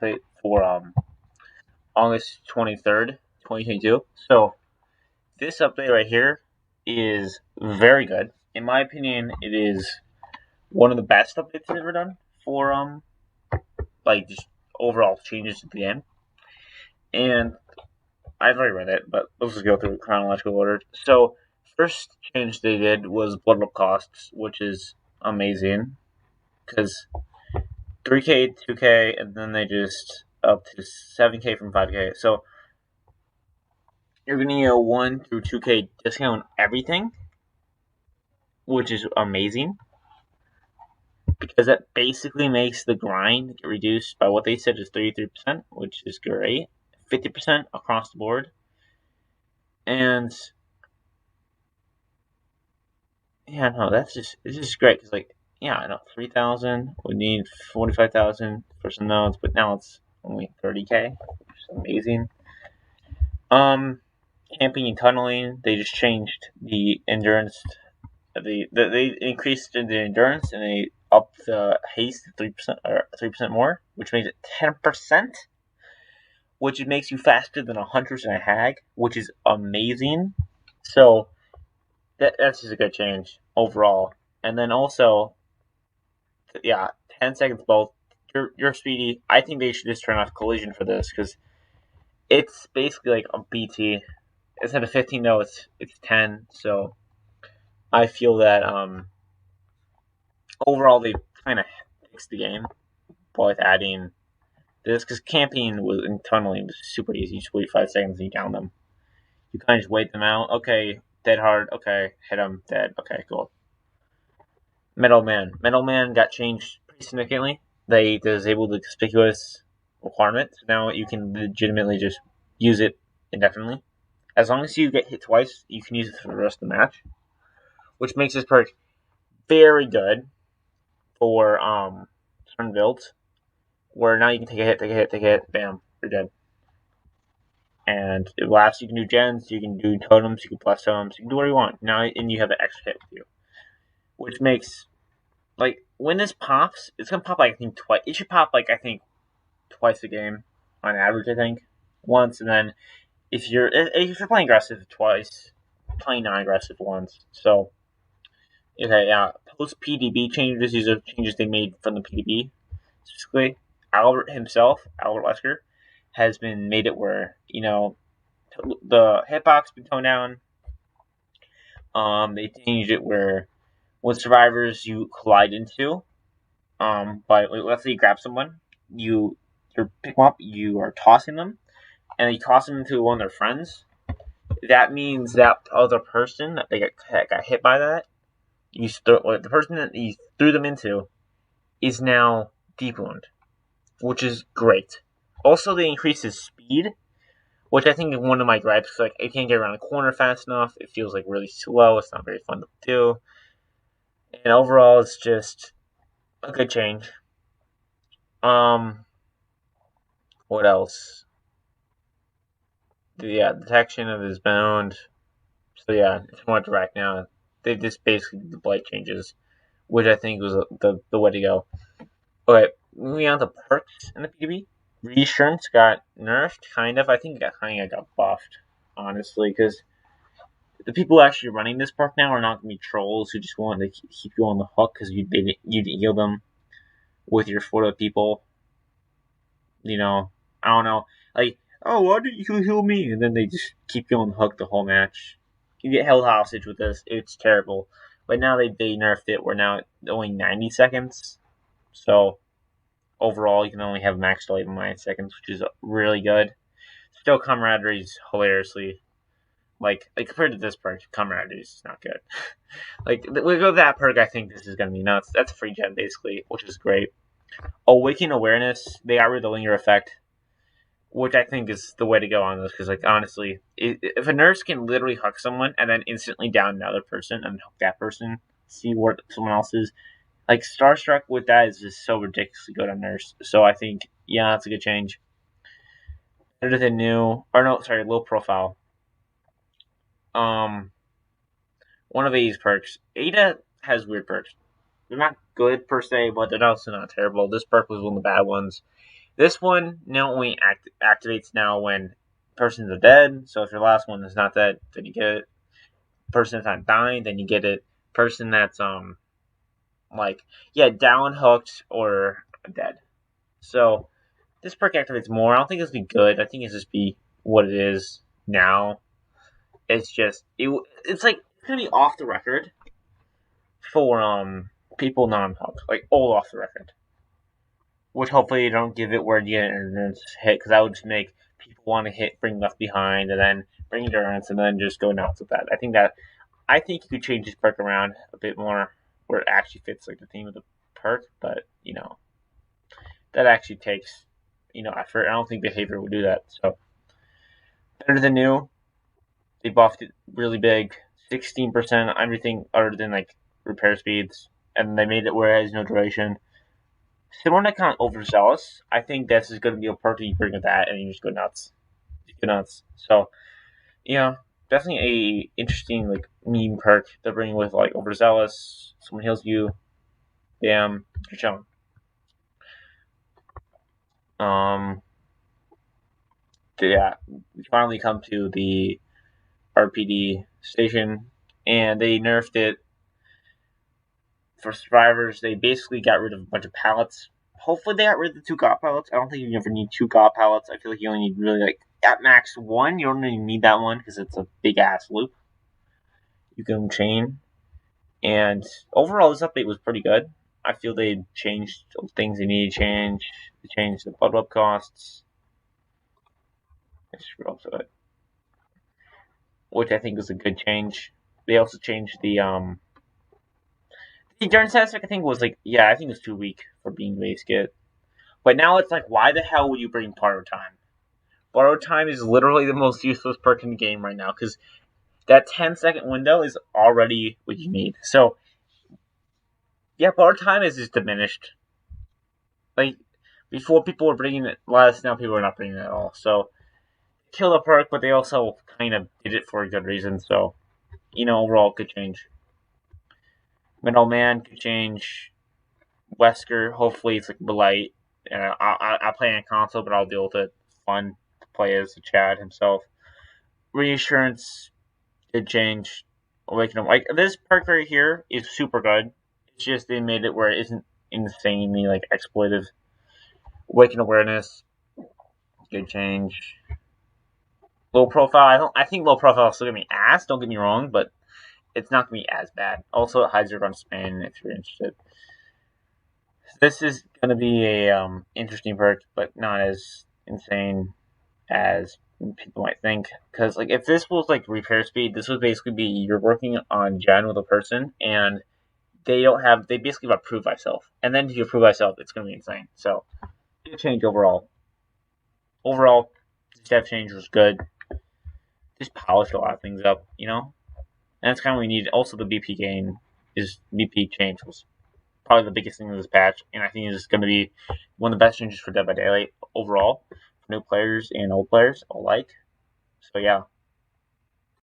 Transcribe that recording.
update for August 23rd, 2022. So this update right here is very good. In my opinion, it is one of the best updates they've ever done for like just overall changes to the game. And I've already read it, but let's just go through chronological order. So first change they did was blood up costs, which is amazing because 3K, 2K, and then they just up to 7K from 5K. So you're gonna get a 1 through 2K discount on everything, which is amazing because that basically makes the grind get reduced by what they said is 33%, which is great. 50% across the board. And yeah, no, it's just great because I know 3,000 would need 45,000 for some nodes, but now it's only 30K, which is amazing. Camping and tunneling, they just changed the endurance. They increased the endurance and they upped the haste 3% or 3% more, which makes it 10%, which makes you faster than a huntress and a hag, which is amazing. So that's just a good change overall. And then also, yeah, 10 seconds both. You're speedy. I think they should just turn off collision for this because it's basically like a BT. Instead of 15 though, it's 10. So I feel that overall they kind of fixed the game with adding this because camping was and tunneling was super easy. You just wait 5 seconds and you down them. You kind of just wait them out. Okay, dead hard. Okay, hit them, dead. Okay, cool. Metal Man got changed pretty significantly. They disabled the conspicuous requirement. So now you can legitimately just use it indefinitely. As long as you get hit twice, you can use it for the rest of the match, which makes this perk very good for certain builds, where now you can take a hit, bam, you're dead. And it lasts. You can do gens, you can do totems, you can bless totems, you can do whatever you want. Now, and you have the extra hit with you, which makes when this pops, it's gonna pop I think twice. It should pop I think twice a game on average. I think once, and then if you're playing aggressive twice, playing non-aggressive once. So okay, yeah. Post PDB changes, these are changes they made from the PDB. Specifically, Albert himself, Albert Wesker, has been made it where the hitbox been toned down. They changed it where when survivors you collide into, let's say you grab someone, you pick them up, you are tossing them, and you toss them into one of their friends. That means that other person that they got hit by that, the person that you threw them into is now deep wound, which is great. Also, they increase his speed, which I think is one of my gripes. It can't get around the corner fast enough. It feels really slow. It's not very fun to do. And overall, it's just a good change. What else? Detection of his bound. So yeah, it's more direct now. They just basically did the blight changes, which I think was the way to go. Okay, moving on to perks in the PvP. Reassurance got nerfed, kind of. I think it got buffed, honestly, because the people actually running this perk now are not going to be trolls who just want to keep you on the hook because you'd heal them with your photo people. I don't know. Oh, why did you heal me? And then they just keep you on the hook the whole match. You get held hostage with this. It's terrible. But now they nerfed it. We're now at only 90 seconds. So overall, you can only have max delay of 9 seconds, which is really good. Still, camaraderie is hilariously compared to this perk, camaraderie is not good. We go that perk, I think this is gonna be nuts. That's a free gem basically, which is great. Awaken awareness, they got rid of the linger effect, which I think is the way to go on this because honestly, if a nurse can literally hook someone and then instantly down another person and hook that person, see what someone else is. Starstruck with that is just so ridiculously good on nurse. So I think that's a good change. Better than new, or no, sorry, low profile. One of Ada's perks. Ada has weird perks. They're not good per se, but they're also not terrible. This perk was one of the bad ones. This one now only activates now when persons are dead. So if your last one is not dead, then you get it. Person that's not dying, then you get it. Person that's down, hooked, or dead. So this perk activates more. I don't think it's be good. I think it's just be what it is now. It's just it's like it's gonna be off the record for people non-hooked, like all off the record. Which hopefully you don't give it where you get an hit, because that would just make people want to hit Bring Left Behind and then bring endurance and then just go nuts with that. I think you could change this perk around a bit more where it actually fits like the theme of the perk, but that actually takes effort. I don't think behavior will do that. So better than new. They buffed it really big, 16% everything other than like repair speeds, and they made it where it has no duration. Similar to kind of overzealous, I think this is going to be a perk that you bring with that, and you just go nuts. You go nuts. So definitely a interesting like meme perk they're bringing with like overzealous. Someone heals you, bam, you're chilling. We finally come to the RPD station, and they nerfed it for survivors. They basically got rid of a bunch of pallets. Hopefully, they got rid of the 2 GOT pallets. I don't think you ever need 2 GOT pallets. I feel like you only need really like at max 1. You don't even need that one because it's a big ass loop. You can chain, and overall, this update was pretty good. I feel they changed things they needed to change. They changed the blood web costs. I screwed up to it, which I think was a good change. They also changed the endurance aspect. I think was like I think it was too weak for being base kit. But now it's like, why the hell would you bring borrowed time? Borrowed time is literally the most useless perk in the game right now because that 10-second window is already what you need. So borrowed time is just diminished. Like before, people were bringing it less. Now people are not bringing it at all. So kill the perk, but they also kind of did it for a good reason. So overall, could change. Middleman could change. Wesker, hopefully it's like light. I play on console, but I'll deal with it. It's fun to play as Chad himself. Reassurance did change. Awaken like this perk right here is super good. It's just they made it where it isn't insanely like exploitive. Awaken awareness, good change. Low profile, I think low profile is still gonna be ass. Don't get me wrong, but it's not gonna be as bad. Also, it hides your run spin if you're interested. This is gonna be a interesting perk, but not as insane as people might think. Because like if this was like repair speed, this would basically be you're working on gen with a person and they basically have prove thyself. And then if you prove thyself, it's gonna be insane. So good change overall. Overall, the step change was good. Just polished a lot of things up, And that's kind of what we need. Also the BP gain is BP change was probably the biggest thing of this patch, and I think it's going to be one of the best changes for Dead by Daylight overall, for new players and old players alike. So yeah,